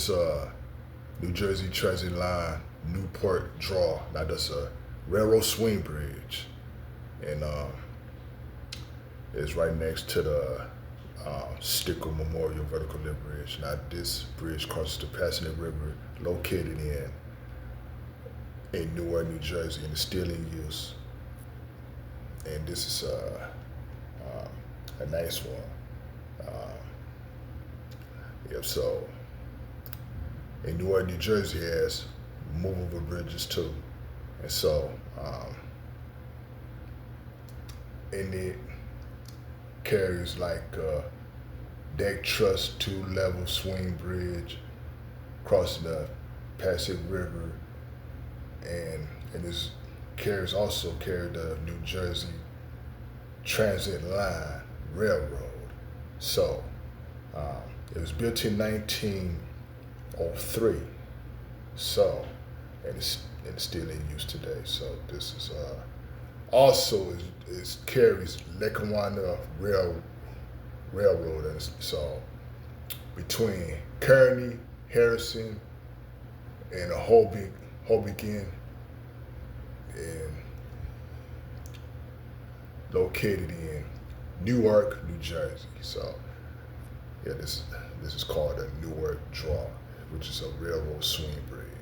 this New Jersey Transit Line Newport draw. Now that's a railroad swing bridge, and it's right next to the Stickle Memorial Vertical Lift Bridge. Now this bridge crosses the Passenger River, located in Newark, New Jersey, and it's still in use. And this is a nice one. Yep. So, and Newark, New Jersey has movable bridges too, and so and it carries like deck truss 2-level swing bridge crossing the Pasig River, and this also carried the New Jersey Transit Line Railroad. So it was built in 1903. So and it's still in use today. So this is also is carries Lackawanna Railroad, and so between Kearney, Harrison, and Hoboken, and located in Newark, New Jersey. So yeah, this is called a Newark draw, which is a railroad swing bridge.